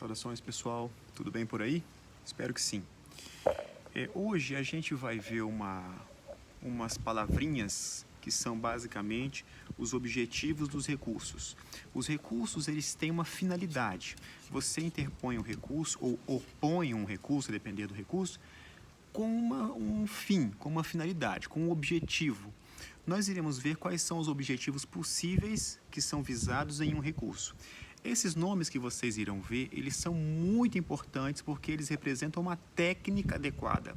Saudações, pessoal. Tudo bem por aí? Espero que sim. Hoje a gente vai ver umas palavrinhas que são basicamente os objetivos dos recursos. Os recursos, eles têm uma finalidade. Você interpõe um recurso ou opõe um recurso, a depender do recurso, com um fim, com uma finalidade, com um objetivo. Nós iremos ver quais são os objetivos possíveis que são visados em um recurso. Esses nomes que vocês irão ver, eles são muito importantes porque eles representam uma técnica adequada.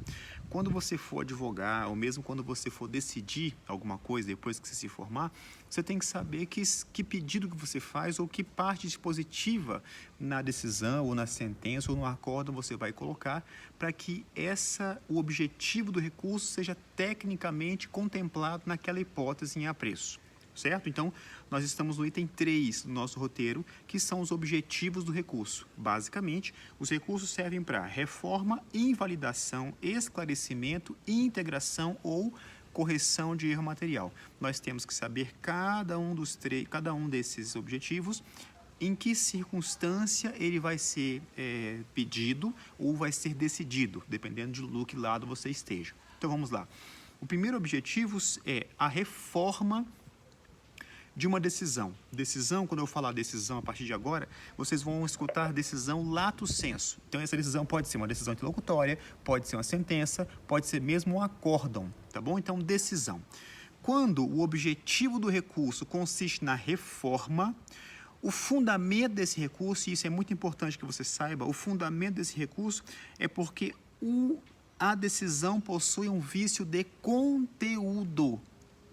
Quando você for advogar, ou mesmo quando você for decidir alguma coisa depois que você se formar, você tem que saber que pedido que você faz ou que parte dispositiva na decisão, ou na sentença, ou no acórdão você vai colocar para que o objetivo do recurso seja tecnicamente contemplado naquela hipótese em apreço. Certo? Então, nós estamos no item 3 do nosso roteiro, que são os objetivos do recurso. Basicamente, os recursos servem para reforma, invalidação, esclarecimento, integração ou correção de erro material. Nós temos que saber cada um desses objetivos, em que circunstância ele vai ser pedido ou vai ser decidido, dependendo do que lado você esteja. Então, vamos lá. O primeiro objetivo é a reforma de uma decisão. Decisão, quando eu falar decisão a partir de agora, vocês vão escutar decisão lato sensu. Então, essa decisão pode ser uma decisão interlocutória, pode ser uma sentença, pode ser mesmo um acórdão, tá bom? Então, decisão. Quando o objetivo do recurso consiste na reforma, o fundamento desse recurso, e isso é muito importante que você saiba, o fundamento desse recurso é porque a decisão possui um vício de conteúdo.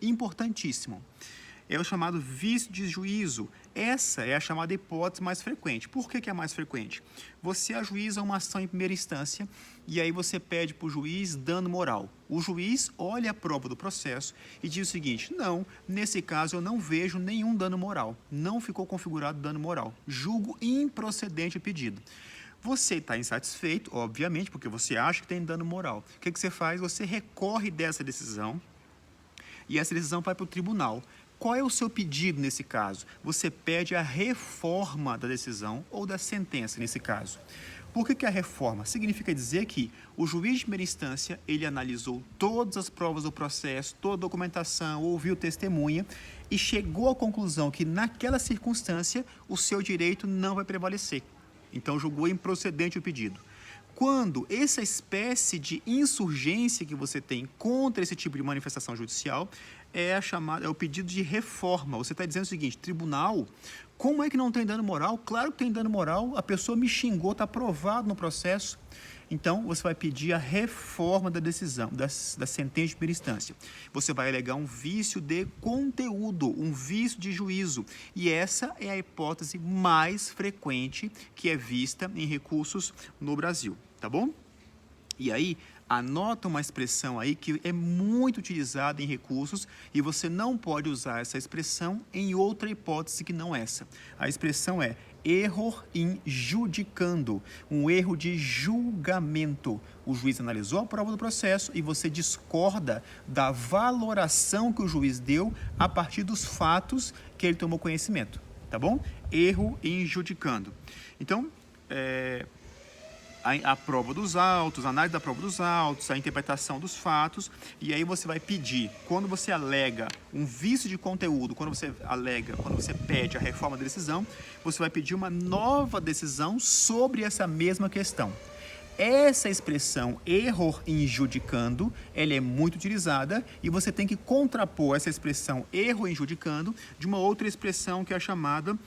Importantíssimo. É o chamado vício de juízo. Essa é a chamada hipótese mais frequente. Por que é mais frequente? Você ajuiza uma ação em primeira instância e aí você pede para o juiz dano moral. O juiz olha a prova do processo e diz o seguinte: não, nesse caso eu não vejo nenhum dano moral. Não ficou configurado dano moral. Julgo improcedente o pedido. Você está insatisfeito, obviamente, porque você acha que tem dano moral. O que você faz? Você recorre dessa decisão e essa decisão vai para o tribunal. Qual é o seu pedido nesse caso? Você pede a reforma da decisão ou da sentença nesse caso. Por que a reforma? Significa dizer que o juiz de primeira instância, ele analisou todas as provas do processo, toda a documentação, ouviu testemunha e chegou à conclusão que naquela circunstância o seu direito não vai prevalecer. Então julgou improcedente o pedido. Quando essa espécie de insurgência que você tem contra esse tipo de manifestação judicial é o pedido de reforma. Você está dizendo o seguinte: tribunal, como é que não tem dano moral? Claro que tem dano moral, a pessoa me xingou, está provado no processo. Então, você vai pedir a reforma da decisão, da sentença de primeira instância. Você vai alegar um vício de conteúdo, um vício de juízo. E essa é a hipótese mais frequente que é vista em recursos no Brasil, tá bom? E aí, anota uma expressão aí que é muito utilizada em recursos e você não pode usar essa expressão em outra hipótese que não essa. A expressão é erro in judicando, um erro de julgamento. O juiz analisou a prova do processo e você discorda da valoração que o juiz deu a partir dos fatos que ele tomou conhecimento, tá bom? Erro in judicando. Então, a prova dos autos, a análise da prova dos autos, a interpretação dos fatos, e aí você vai pedir, quando você alega um vício de conteúdo, quando você pede a reforma da decisão, você vai pedir uma nova decisão sobre essa mesma questão. Essa expressão erro in judicando, ela é muito utilizada e você tem que contrapor essa expressão erro in judicando de uma outra expressão que é chamada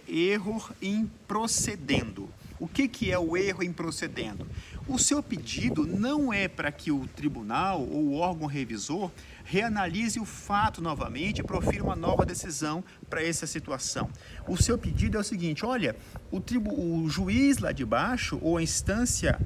erro in procedendo. O que é o erro em procedendo? O seu pedido não é para que o tribunal ou o órgão revisor reanalise o fato novamente e profira uma nova decisão para essa situação. O seu pedido é o seguinte: olha, o juiz lá de baixo, ou a instância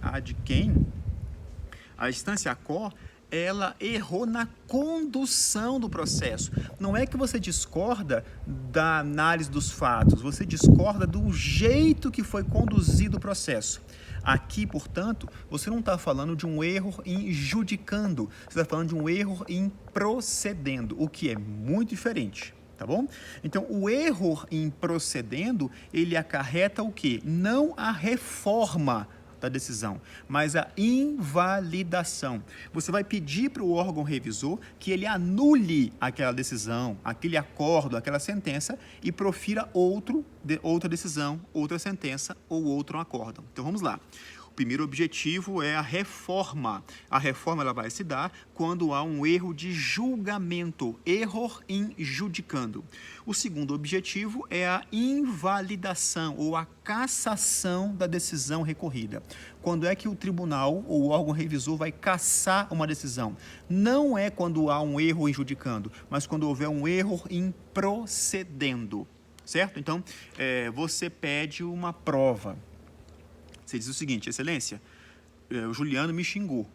a instância ACO, ela errou na condução do processo. Não é que você discorda da análise dos fatos, você discorda do jeito que foi conduzido o processo. Aqui, portanto, você não está falando de um erro em judicando, você está falando de um erro em procedendo, o que é muito diferente. tá bom? Então, o erro em procedendo, ele acarreta o quê? Não a reforma da decisão, mas a invalidação. Você vai pedir para o órgão revisor que ele anule aquela decisão, aquele acordo, aquela sentença e profira outra decisão, outra sentença ou outro acordo. Então, vamos lá. O primeiro objetivo é a reforma. A reforma ela vai se dar quando há um erro de julgamento, error in judicando. O segundo objetivo é a invalidação ou a cassação da decisão recorrida. Quando é que o tribunal ou o órgão revisor vai cassar uma decisão? Não é quando há um erro em judicando, mas quando houver um erro em procedendo, certo? Então, você pede uma prova. Você diz o seguinte: excelência, o Juliano me xingou.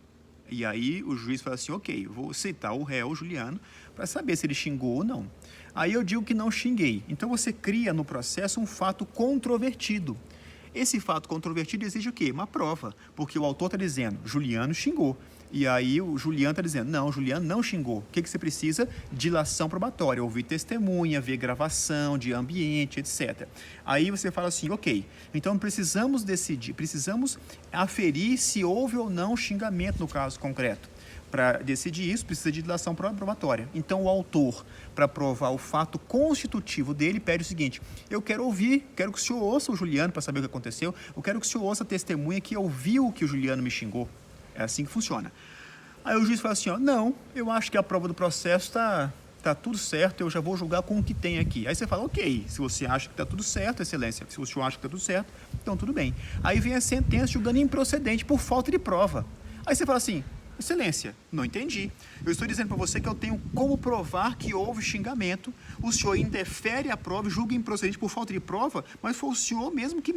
E aí o juiz fala assim, ok, vou citar o réu, Juliano, para saber se ele xingou ou não. Aí eu digo que não xinguei. Então você cria no processo um fato controvertido. Esse fato controvertido exige o quê? Uma prova, porque o autor está dizendo, Juliano xingou. E aí o Juliano está dizendo, não, Juliano não xingou. O que você precisa? Dilação probatória, ouvir testemunha, ver gravação de ambiente, etc. Aí você fala assim, ok, então precisamos decidir, precisamos aferir se houve ou não xingamento no caso concreto. Para decidir isso, precisa de dilação probatória. Então, o autor, para provar o fato constitutivo dele, pede o seguinte, eu quero ouvir, quero que o senhor ouça o Juliano para saber o que aconteceu, eu quero que o senhor ouça a testemunha que ouviu que o Juliano me xingou. É assim que funciona. Aí o juiz fala assim, ó, não, eu acho que a prova do processo está tudo certo, eu já vou julgar com o que tem aqui. Aí você fala, ok, se você acha que está tudo certo, excelência, se o senhor acha que está tudo certo, então tudo bem. Aí vem a sentença julgando improcedente por falta de prova. Aí você fala assim, excelência, não entendi. Eu estou dizendo para você que eu tenho como provar que houve xingamento, o senhor indefere a prova e julga improcedente por falta de prova, mas foi o senhor mesmo que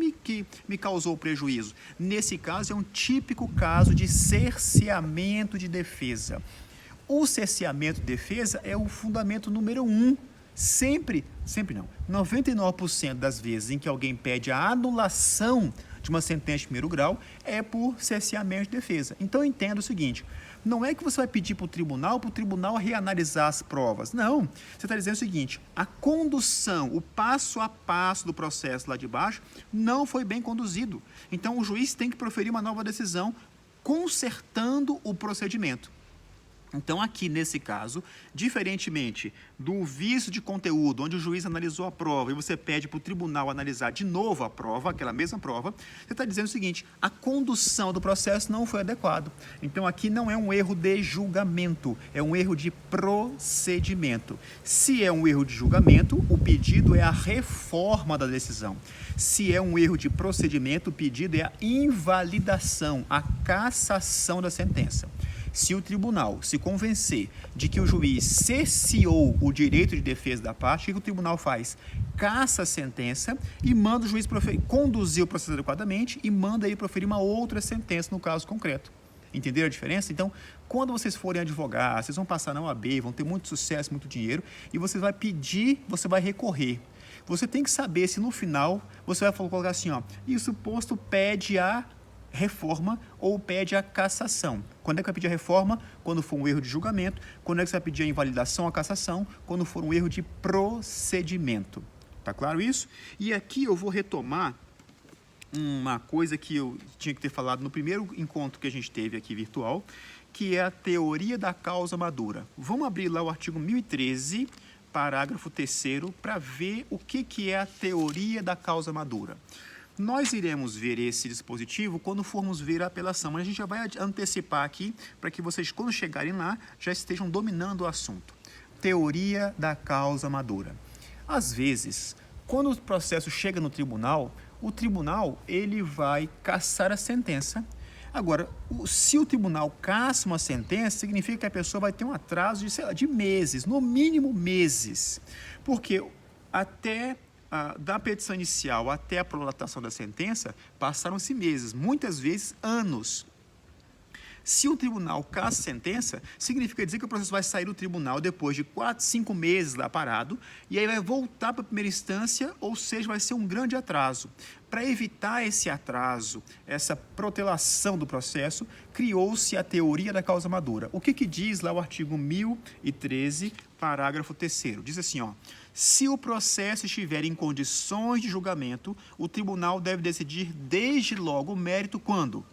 me causou prejuízo. Nesse caso, é um típico caso de cerceamento de defesa. O cerceamento de defesa é o fundamento número 1. Sempre não, 99% das vezes em que alguém pede a anulação de uma sentença de primeiro grau é por cerceamento de defesa. Então, entenda o seguinte, não é que você vai pedir para o tribunal reanalisar as provas. Não, você está dizendo o seguinte, a condução, o passo a passo do processo lá de baixo não foi bem conduzido. Então, o juiz tem que proferir uma nova decisão consertando o procedimento. Então, aqui nesse caso, diferentemente do vício de conteúdo, onde o juiz analisou a prova e você pede para o tribunal analisar de novo a prova, aquela mesma prova, você está dizendo o seguinte, a condução do processo não foi adequada. Então, aqui não é um erro de julgamento, é um erro de procedimento. Se é um erro de julgamento, o pedido é a reforma da decisão. Se é um erro de procedimento, o pedido é a invalidação, a cassação da sentença. Se o tribunal se convencer de que o juiz cerceou o direito de defesa da parte, o que o tribunal faz? Cassa a sentença e manda o juiz conduzir o processo adequadamente e manda ele proferir uma outra sentença no caso concreto. Entenderam a diferença? Então, quando vocês forem advogar, vocês vão passar na OAB, vão ter muito sucesso, muito dinheiro, e você vai pedir, você vai recorrer. Você tem que saber se no final você vai colocar assim, ó, e o suposto pede a reforma ou pede a cassação. Quando é que vai pedir a reforma? Quando for um erro de julgamento. Quando é que você vai pedir a invalidação, a cassação? Quando for um erro de procedimento. Tá claro isso? E aqui eu vou retomar uma coisa que eu tinha que ter falado no primeiro encontro que a gente teve aqui virtual, que é a teoria da causa madura. Vamos abrir lá o artigo 1013, parágrafo 3º, para ver o que é a teoria da causa madura. Nós iremos ver esse dispositivo quando formos ver a apelação, mas a gente já vai antecipar aqui para que vocês, quando chegarem lá, já estejam dominando o assunto. Teoria da causa madura. Às vezes, quando o processo chega no tribunal, o tribunal ele vai cassar a sentença. Agora, se o tribunal cassa uma sentença, significa que a pessoa vai ter um atraso de, sei lá, de meses, no mínimo meses, porque até da petição inicial até a prolatação da sentença, passaram-se meses, muitas vezes anos. Se o tribunal cassa a sentença, significa dizer que o processo vai sair do tribunal depois de 4, 5 meses lá parado, e aí vai voltar para a primeira instância, ou seja, vai ser um grande atraso. Para evitar esse atraso, essa protelação do processo, criou-se a teoria da causa madura. O que diz lá o artigo 1013, parágrafo 3º? Diz assim, ó, se o processo estiver em condições de julgamento, o tribunal deve decidir desde logo o mérito quando?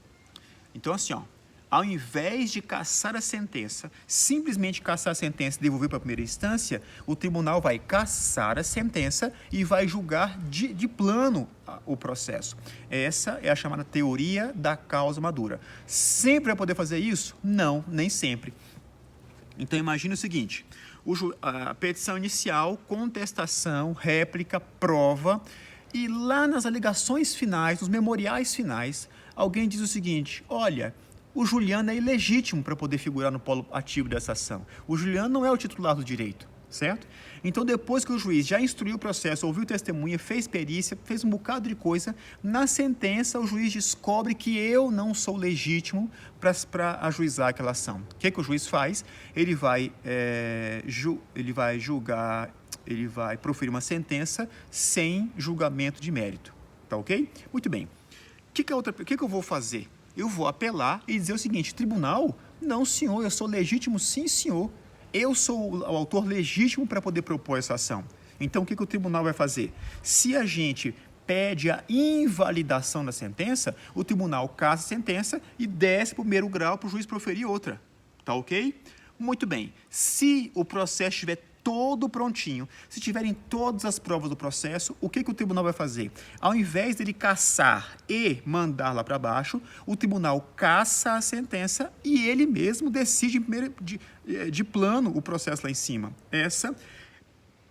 Então, assim, ó, ao invés de cassar a sentença, simplesmente cassar a sentença e devolver para a primeira instância, o tribunal vai cassar a sentença e vai julgar de plano o processo. Essa é a chamada teoria da causa madura. Sempre vai poder fazer isso? Não, nem sempre. Então, imagine o seguinte, a petição inicial, contestação, réplica, prova, e lá nas alegações finais, nos memoriais finais, alguém diz o seguinte, olha, o Juliano é ilegítimo para poder figurar no polo ativo dessa ação. O Juliano não é o titular do direito, certo? Então, depois que o juiz já instruiu o processo, ouviu testemunha, fez perícia, fez um bocado de coisa, na sentença o juiz descobre que eu não sou legítimo para ajuizar aquela ação. O que o juiz faz? Ele vai julgar, ele vai proferir uma sentença sem julgamento de mérito. Tá ok? Muito bem. O que eu vou fazer? Eu vou apelar e dizer o seguinte, tribunal, não senhor, eu sou legítimo sim senhor, eu sou o autor legítimo para poder propor essa ação. Então o que o tribunal vai fazer? Se a gente pede a invalidação da sentença, o tribunal cassa a sentença e desce para o primeiro grau para o juiz proferir outra, tá ok? Muito bem, se o processo estiver todo prontinho, se tiverem todas as provas do processo, o que o tribunal vai fazer? Ao invés dele cassar e mandar lá para baixo, o tribunal cassa a sentença e ele mesmo decide de plano o processo lá em cima. Essa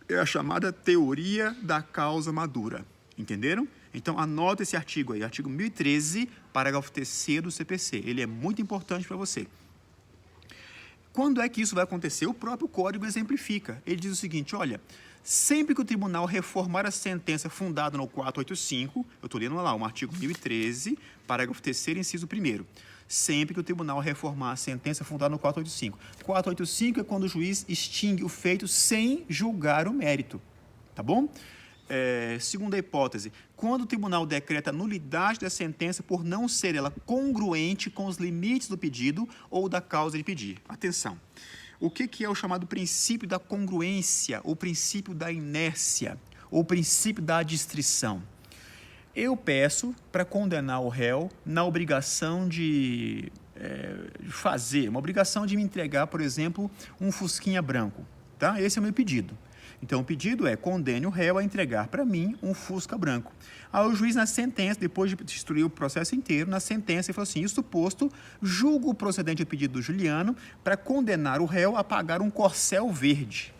é a chamada teoria da causa madura. Entenderam? Então, anota esse artigo aí, artigo 1013, parágrafo 3º do CPC. Ele é muito importante para você. Quando é que isso vai acontecer? O próprio código exemplifica. Ele diz o seguinte, olha, sempre que o tribunal reformar a sentença fundada no 485, eu estou lendo lá, um artigo 1013, parágrafo 3º, inciso 1º. Sempre que o tribunal reformar a sentença fundada no 485. 485 é quando o juiz extingue o feito sem julgar o mérito. Tá bom? Segunda hipótese, quando o tribunal decreta a nulidade da sentença por não ser ela congruente com os limites do pedido ou da causa de pedir. Atenção, o que é o chamado princípio da congruência, ou princípio da inércia, ou princípio da adstrição? Eu peço para condenar o réu na obrigação de fazer, uma obrigação de me entregar, por exemplo, um fusquinha branco. Tá? Esse é o meu pedido. Então, o pedido é, condene o réu a entregar para mim um Fusca branco. Aí o juiz, na sentença, depois de instruir o processo inteiro, na sentença, ele falou assim, isso posto, julgo o procedente ao pedido do Juliano para condenar o réu a pagar um corcel verde.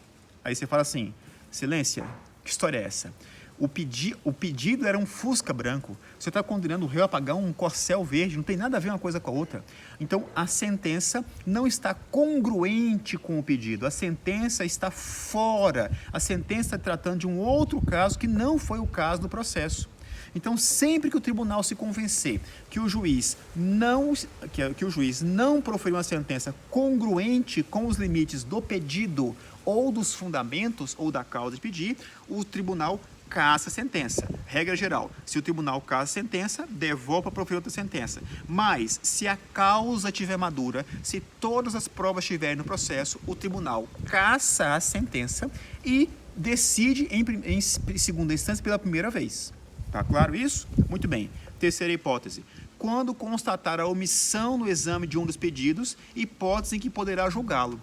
Aí você fala assim, excelência, que história é essa? O pedido era um Fusca branco. Você está condenando o réu a pagar um corcel verde. Não tem nada a ver uma coisa com a outra. Então, a sentença não está congruente com o pedido. A sentença está fora. A sentença está tratando de um outro caso que não foi o caso do processo. Então, sempre que o tribunal se convencer que o juiz não proferiu uma sentença congruente com os limites do pedido ou dos fundamentos ou da causa de pedir, o tribunal cassa a sentença. Regra geral, se o tribunal cassa a sentença, devolve para proferir outra sentença. Mas, se a causa estiver madura, se todas as provas estiverem no processo, o tribunal cassa a sentença e decide em segunda instância pela primeira vez. Tá claro isso? Muito bem. Terceira hipótese. Quando constatar a omissão no exame de um dos pedidos, hipótese em que poderá julgá-lo.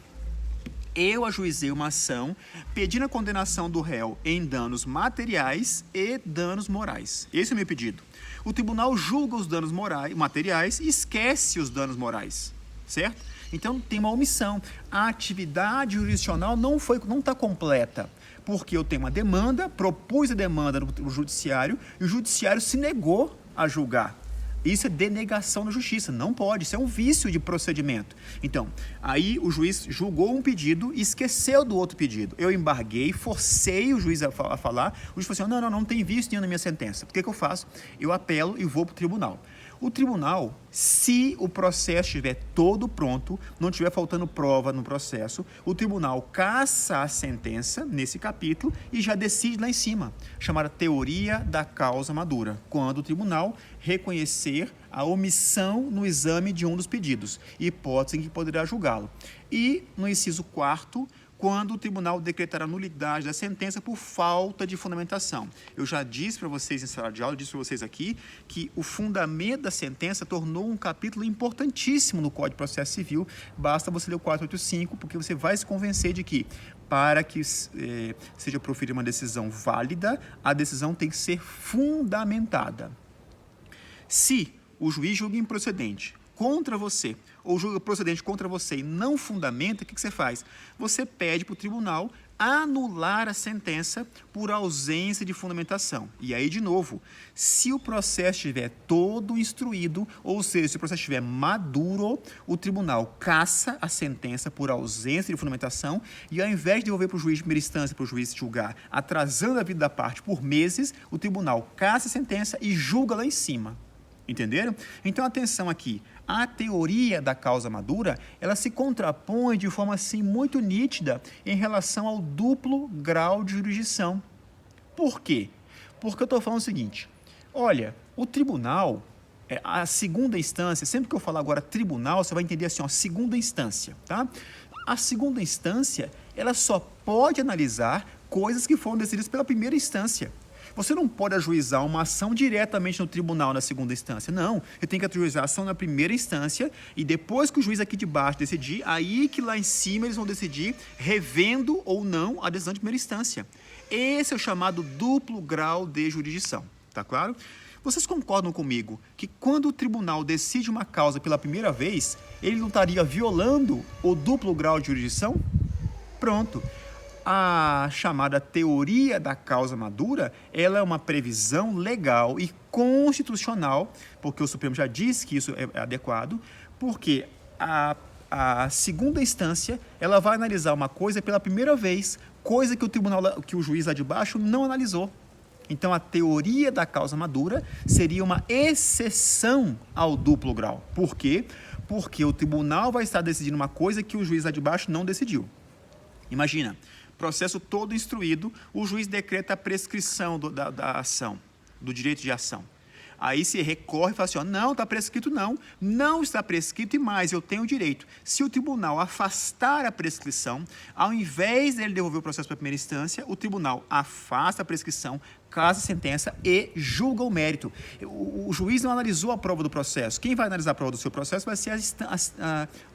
Eu ajuizei uma ação pedindo a condenação do réu em danos materiais e danos morais. Esse é o meu pedido. O tribunal julga os danos materiais e esquece os danos morais, certo? Então, tem uma omissão. A atividade jurisdicional não está completa, porque eu tenho uma demanda, propus a demanda no judiciário e o judiciário se negou a julgar. Isso é denegação da justiça, não pode, isso é um vício de procedimento. Então, aí o juiz julgou um pedido e esqueceu do outro pedido. Eu embarguei, forcei o juiz a falar, o juiz falou assim, não tem vício nenhum na minha sentença. O que eu faço? Eu apelo e vou para o tribunal. O tribunal, se o processo estiver todo pronto, não estiver faltando prova no processo, o tribunal caça a sentença nesse capítulo e já decide lá em cima, chamada teoria da causa madura, quando o tribunal reconhecer a omissão no exame de um dos pedidos, hipótese em que poderá julgá-lo. E no inciso 4º, quando o tribunal decretar a nulidade da sentença por falta de fundamentação. Eu já disse para vocês em sala de aula, disse para vocês aqui, que o fundamento da sentença tornou um capítulo importantíssimo no Código de Processo Civil. Basta você ler o 485, porque você vai se convencer de que, para que seja proferida uma decisão válida, a decisão tem que ser fundamentada. Se o juiz julga improcedente contra você, ou julga procedente contra você e não fundamenta, o que você faz? Você pede para o tribunal anular a sentença por ausência de fundamentação. E aí, de novo, se o processo estiver todo instruído, ou seja, se o processo estiver maduro, o tribunal caça a sentença por ausência de fundamentação e, ao invés de devolver para o juiz de primeira instância, para o juiz julgar, atrasando a vida da parte por meses, o tribunal caça a sentença e julga lá em cima. Entenderam? Então, atenção aqui. A teoria da causa madura, ela se contrapõe de forma assim muito nítida em relação ao duplo grau de jurisdição. Por quê? Porque eu estou falando o seguinte, olha, o tribunal, a segunda instância, sempre que eu falar agora tribunal, você vai entender assim, ó, segunda instância, tá? A segunda instância, ela só pode analisar coisas que foram decididas pela primeira instância. Você não pode ajuizar uma ação diretamente no tribunal na segunda instância. Não, você tem que ajuizar a ação na primeira instância e depois que o juiz aqui de baixo decidir, aí que lá em cima eles vão decidir revendo ou não a decisão de primeira instância. Esse é o chamado duplo grau de jurisdição, tá claro? Vocês concordam comigo que quando o tribunal decide uma causa pela primeira vez, ele não estaria violando o duplo grau de jurisdição? Pronto. A chamada teoria da causa madura, ela é uma previsão legal e constitucional, porque o Supremo já disse que isso é adequado, porque a segunda instância, ela vai analisar uma coisa pela primeira vez, coisa que o juiz lá de baixo não analisou. Então, a teoria da causa madura seria uma exceção ao duplo grau. Por quê? Porque o tribunal vai estar decidindo uma coisa que o juiz lá de baixo não decidiu. Imagina, processo todo instruído, o juiz decreta a prescrição da ação, do direito de ação. Aí se recorre e fala assim, ó, não está prescrito não está prescrito e mais, eu tenho o direito. Se o tribunal afastar a prescrição, ao invés dele devolver o processo para a primeira instância, o tribunal afasta a prescrição, casa a sentença e julga o mérito. O juiz não analisou a prova do processo. Quem vai analisar a prova do seu processo vai ser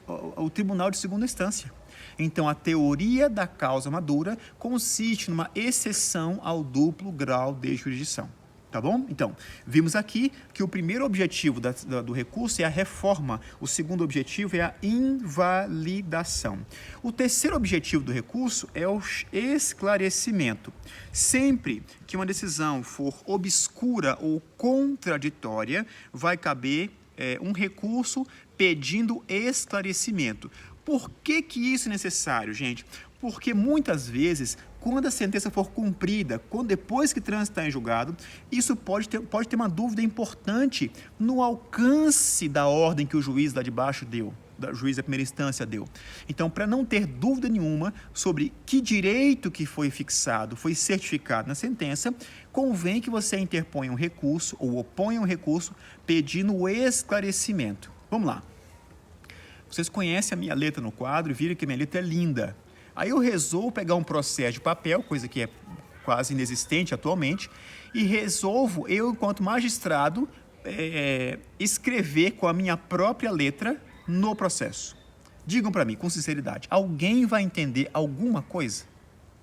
o tribunal de segunda instância. Então, a teoria da causa madura consiste numa exceção ao duplo grau de jurisdição. Tá bom? Então, vimos aqui que o primeiro objetivo do recurso é a reforma, o segundo objetivo é a invalidação. O terceiro objetivo do recurso é o esclarecimento. Sempre que uma decisão for obscura ou contraditória, vai caber um recurso pedindo esclarecimento. Por que isso é necessário, gente? Porque muitas vezes, quando a sentença for cumprida, depois que transitar em julgado, isso pode ter uma dúvida importante no alcance da ordem que o juiz lá de baixo deu, o juiz da primeira instância deu. Então, para não ter dúvida nenhuma sobre que direito que foi fixado, foi certificado na sentença, convém que você interponha um recurso ou oponha um recurso pedindo o esclarecimento. Vamos lá. Vocês conhecem a minha letra no quadro e viram que a minha letra é linda. Aí eu resolvo pegar um processo de papel, coisa que é quase inexistente atualmente, e resolvo, eu, enquanto magistrado, escrever com a minha própria letra no processo. Digam para mim, com sinceridade, alguém vai entender alguma coisa?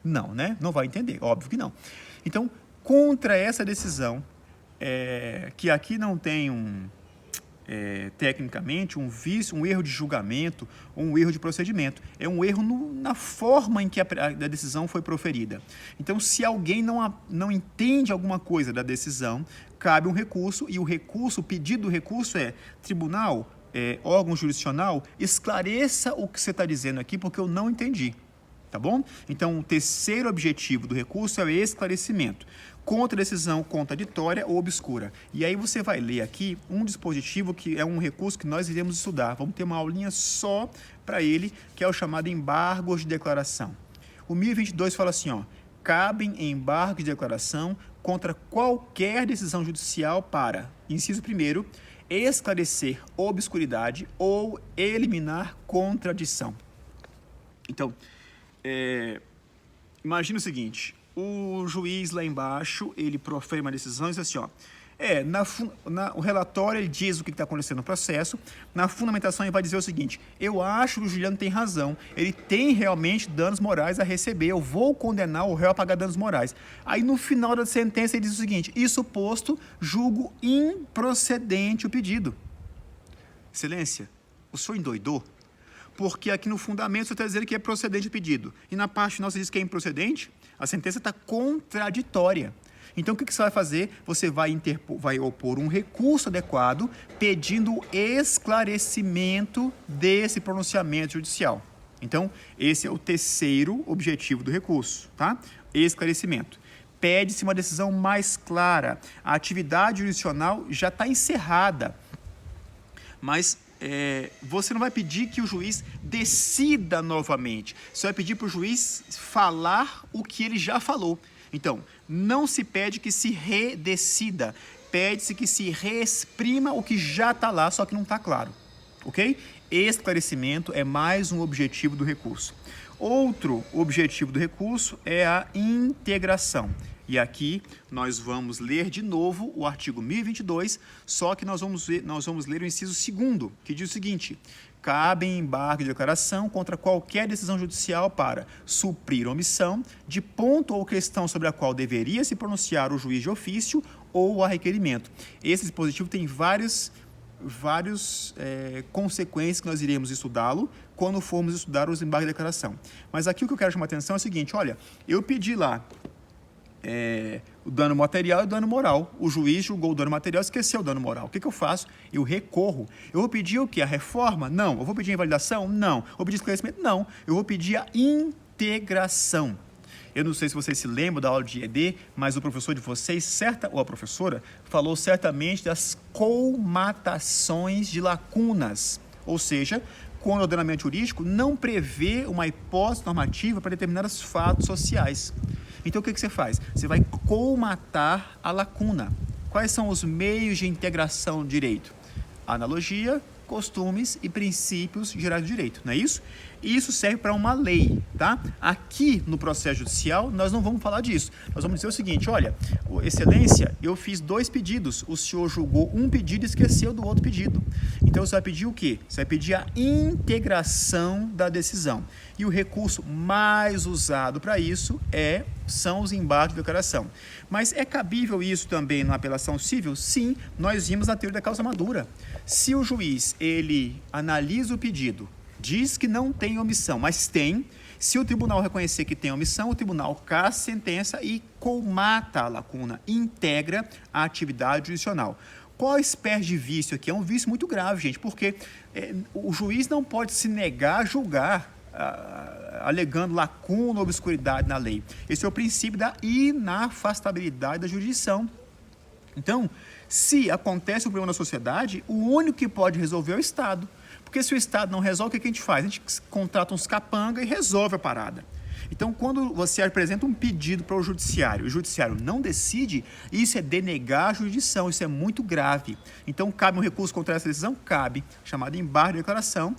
Não, né? Não vai entender, óbvio que não. Então, contra essa decisão, que aqui não tem tecnicamente um vício, um erro de julgamento ou um erro de procedimento. É um erro na forma em que a decisão foi proferida. Então, se alguém não entende alguma coisa da decisão, cabe um recurso e o pedido do recurso é: tribunal, órgão jurisdicional, esclareça o que você está dizendo aqui porque eu não entendi. Tá bom? Então, o terceiro objetivo do recurso é o esclarecimento. contra decisão contraditória ou obscura. E aí você vai ler aqui um dispositivo que é um recurso que nós iremos estudar. Vamos ter uma aulinha só para ele, que é o chamado embargos de declaração. O 1022 fala assim, ó, cabem embargos de declaração contra qualquer decisão judicial para, inciso 1º, esclarecer obscuridade ou eliminar contradição. Então, imagina o seguinte, o juiz lá embaixo, ele profere uma decisão e diz assim, ó, o relatório ele diz o que está acontecendo no processo, na fundamentação ele vai dizer o seguinte, eu acho que o Juliano tem razão, ele tem realmente danos morais a receber, eu vou condenar o réu a pagar danos morais. Aí no final da sentença ele diz o seguinte, isso posto, julgo improcedente o pedido. Excelência, o senhor endoidou? Porque aqui no fundamento você está dizendo que é procedente o pedido, e na parte final você diz que é improcedente, a sentença está contraditória. Então, o que você vai fazer? Você vai opor um recurso adequado pedindo esclarecimento desse pronunciamento judicial. Então, esse é o terceiro objetivo do recurso, tá? Esclarecimento. Pede-se uma decisão mais clara. A atividade jurisdicional já está encerrada, mas você não vai pedir que o juiz decida novamente. Você vai pedir para o juiz falar o que ele já falou. Então, não se pede que se redecida, pede-se que se reexprima o que já está lá, só que não está claro, ok? Esclarecimento é mais um objetivo do recurso. Outro objetivo do recurso é a integração. E aqui nós vamos ler de novo o artigo 1022, só que nós vamos ler o inciso 2º, que diz o seguinte, cabem embargo de declaração contra qualquer decisão judicial para suprir omissão de ponto ou questão sobre a qual deveria se pronunciar o juiz de ofício ou a requerimento. Esse dispositivo tem várias consequências que nós iremos estudá-lo quando formos estudar os embargos de declaração. Mas aqui o que eu quero chamar a atenção é o seguinte, olha, eu pedi lá o dano material e o dano moral. O juiz julgou o dano material e esqueceu o dano moral. O que eu faço? Eu recorro. Eu vou pedir o quê? A reforma? Não. Eu vou pedir a invalidação? Não. Eu vou pedir esclarecimento? Não. Eu vou pedir a integração. Eu não sei se vocês se lembram da aula de ED, mas o professor de vocês, ou a professora, falou certamente das colmatações de lacunas. Ou seja, quando o ordenamento jurídico não prevê uma hipótese normativa para determinados fatos sociais. Então, o que você faz? Você vai colmatar a lacuna. Quais são os meios de integração do direito? Analogia, costumes e princípios gerais do direito, não é isso? Isso serve para uma lei, tá? Aqui no processo judicial, nós não vamos falar disso. Nós vamos dizer o seguinte, olha, excelência, eu fiz 2 pedidos, o senhor julgou um pedido e esqueceu do outro pedido. Então, você vai pedir o quê? Você vai pedir a integração da decisão. E o recurso mais usado para isso são os embargos de declaração. Mas é cabível isso também na apelação civil? Sim, nós vimos na teoria da causa madura. Se o juiz, ele analisa o pedido, diz que não tem omissão, mas tem. Se o tribunal reconhecer que tem omissão, o tribunal cassa a sentença e colmata a lacuna, integra a atividade jurisdicional. Qual a espécie de vício aqui? É um vício muito grave, gente, porque o juiz não pode se negar a julgar, alegando lacuna ou obscuridade na lei. Esse é o princípio da inafastabilidade da jurisdição. Então, se acontece um problema na sociedade, o único que pode resolver é o Estado. Porque se o Estado não resolve, o que a gente faz? A gente contrata uns capanga e resolve a parada. Então, quando você apresenta um pedido para o judiciário não decide, isso é denegar a jurisdição, isso é muito grave. Então, cabe um recurso contra essa decisão? Cabe, chamado embargo de declaração,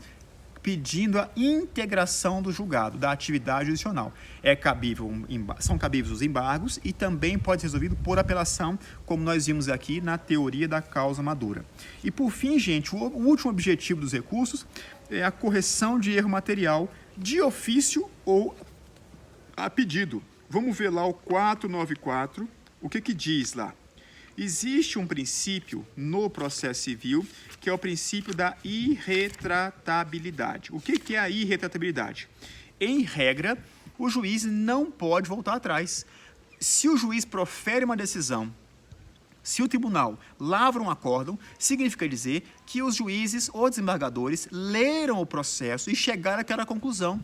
pedindo a integração do julgado, da atividade jurisdicional. São cabíveis os embargos e também pode ser resolvido por apelação, como nós vimos aqui na teoria da causa madura. E por fim, gente, o último objetivo dos recursos é a correção de erro material de ofício ou a pedido. Vamos ver lá o 494, o que diz lá? Existe um princípio no processo civil que é o princípio da irretratabilidade. O que é a irretratabilidade? Em regra, o juiz não pode voltar atrás. Se o juiz profere uma decisão, se o tribunal lavra um acórdão, significa dizer que os juízes ou desembargadores leram o processo e chegaram àquela conclusão.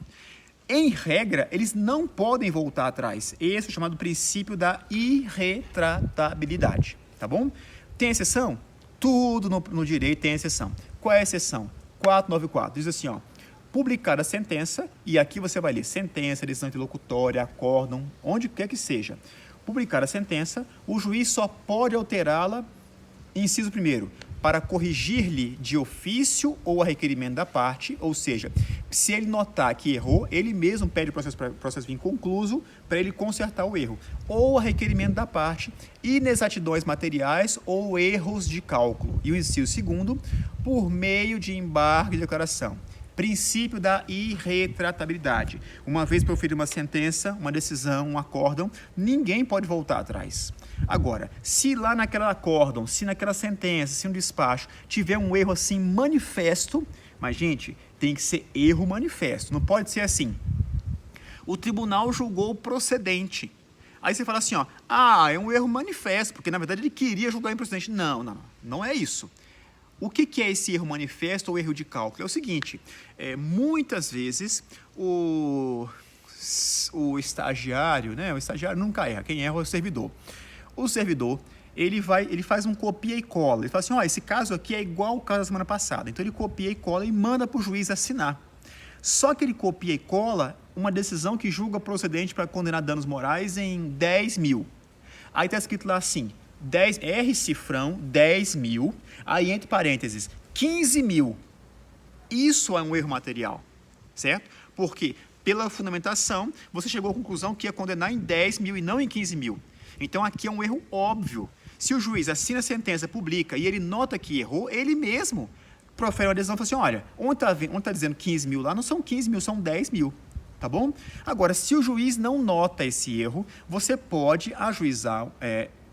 em regra, eles não podem voltar atrás. Esse é o chamado princípio da irretratabilidade, tá bom? Tem exceção? Tudo no direito tem exceção. Qual é a exceção? 494, diz assim, ó, publicada a sentença, e aqui você vai ler sentença, decisão interlocutória, acórdão, onde quer que seja. Publicada a sentença, o juiz só pode alterá-la, inciso 1º, para corrigir-lhe de ofício ou a requerimento da parte, ou seja, se ele notar que errou, ele mesmo pede o processo vir concluso para ele consertar o erro, ou a requerimento da parte, inexatidões materiais ou erros de cálculo. E o inciso 2º, por meio de embargo de declaração. Princípio da irretratabilidade. Uma vez proferida uma sentença, uma decisão, um acórdão, ninguém pode voltar atrás. Agora, se lá naquela acórdão, se naquela sentença, se no despacho tiver um erro assim manifesto, mas gente, tem que ser erro manifesto, não pode ser assim. O tribunal julgou procedente. Aí você fala assim, ó, é um erro manifesto, porque na verdade ele queria julgar improcedente. Não é isso. O que é esse erro manifesto ou erro de cálculo? É o seguinte, muitas vezes o estagiário, né? O estagiário nunca erra, quem erra é o servidor. O servidor, ele faz um copia e cola. Ele fala assim, esse caso aqui é igual ao caso da semana passada. Então ele copia e cola e manda para o juiz assinar. Só que ele copia e cola uma decisão que julga procedente para condenar danos morais em 10 mil. Aí está escrito lá assim, R cifrão, 10 mil, aí entre parênteses, 15 mil. Isso é um erro material, certo? Porque pela fundamentação, você chegou à conclusão que ia condenar em 10 mil e não em 15 mil. Então aqui é um erro óbvio. Se o juiz assina a sentença, publica e ele nota que errou, ele mesmo profere uma decisão e fala assim, olha, onde está dizendo 15 mil lá, não são 15 mil, são 10 mil. Tá bom? Agora, se o juiz não nota esse erro, você pode ajuizar,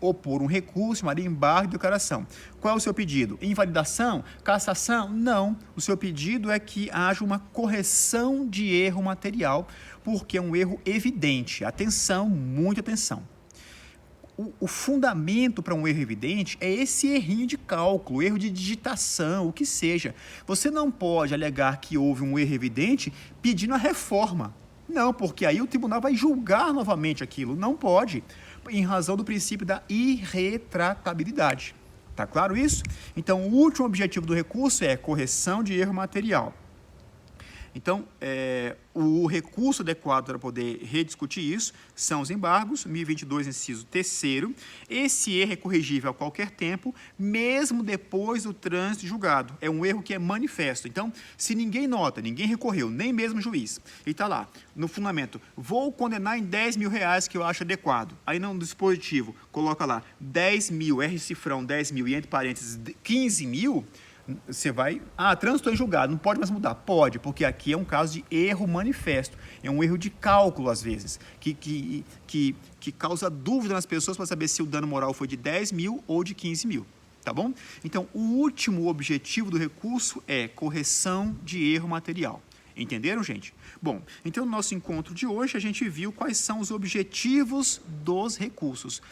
opor um recurso chamado embargo de declaração. Qual é o seu pedido? Invalidação? Cassação? Não. O seu pedido é que haja uma correção de erro material, porque é um erro evidente. Atenção, muita atenção. O fundamento para um erro evidente é esse errinho de cálculo, erro de digitação, o que seja. Você não pode alegar que houve um erro evidente pedindo a reforma. Não, porque aí o tribunal vai julgar novamente aquilo. Não pode, em razão do princípio da irretratabilidade. Tá claro isso? Então, o último objetivo do recurso é correção de erro material. Então, o recurso adequado para poder rediscutir isso são os embargos, 1022, inciso 3º. Esse erro é corrigível a qualquer tempo, mesmo depois do trânsito julgado. É um erro que é manifesto. Então, se ninguém nota, ninguém recorreu, nem mesmo o juiz, e está lá, no fundamento, vou condenar em 10 mil reais que eu acho adequado. Aí no dispositivo, coloca lá, 10 mil, R cifrão, 10 mil, e entre parênteses, 15 mil, você vai, trânsito é julgado, não pode mais mudar. Pode, porque aqui é um caso de erro manifesto, é um erro de cálculo às vezes, que causa dúvida nas pessoas para saber se o dano moral foi de 10 mil ou de 15 mil, tá bom? Então, o último objetivo do recurso é correção de erro material. Entenderam, gente? Bom, então no nosso encontro de hoje a gente viu quais são os objetivos dos recursos.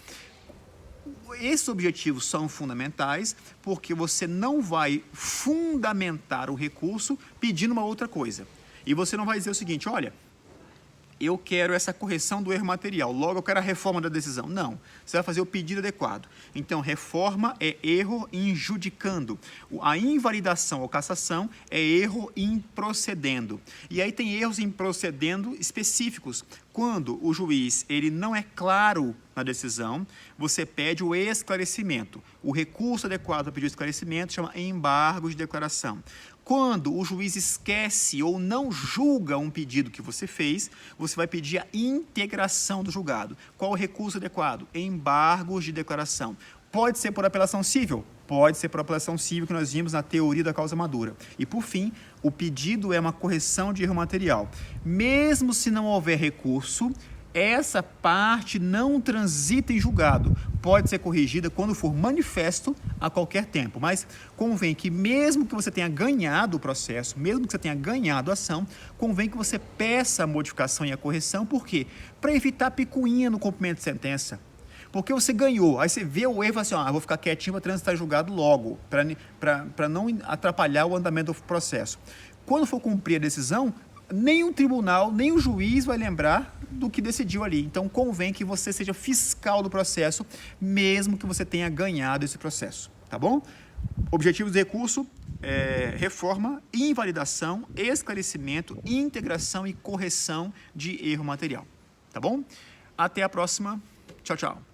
Esses objetivos são fundamentais porque você não vai fundamentar o recurso pedindo uma outra coisa. E você não vai dizer o seguinte, olha, eu quero essa correção do erro material, logo eu quero a reforma da decisão. Não, você vai fazer o pedido adequado. Então, reforma é erro injudicando. A invalidação ou cassação é erro improcedendo. E aí tem erros improcedendo específicos. Quando o juiz ele não é claro na decisão, você pede o esclarecimento. O recurso adequado para pedir o esclarecimento chama embargo de declaração. Quando o juiz esquece ou não julga um pedido que você fez, você vai pedir a integração do julgado. Qual o recurso adequado? Embargos de declaração. Pode ser por apelação civil? Pode ser por apelação civil, que nós vimos na teoria da causa madura. E, por fim, o pedido é uma correção de erro material. Mesmo se não houver recurso, essa parte não transita em julgado. Pode ser corrigida quando for manifesto a qualquer tempo. Mas convém que mesmo que você tenha ganhado o processo, mesmo que você tenha ganhado a ação, convém que você peça a modificação e a correção. Por quê? Para evitar picuinha no cumprimento de sentença. Porque você ganhou, aí você vê o erro e fala assim, vou ficar quietinho para transitar julgado logo, para não atrapalhar o andamento do processo. Quando for cumprir a decisão, nenhum tribunal, nem o juiz vai lembrar do que decidiu ali. Então, convém que você seja fiscal do processo, mesmo que você tenha ganhado esse processo, tá bom? Objetivos do recurso: reforma, invalidação, esclarecimento, integração e correção de erro material, tá bom? Até a próxima. Tchau, tchau.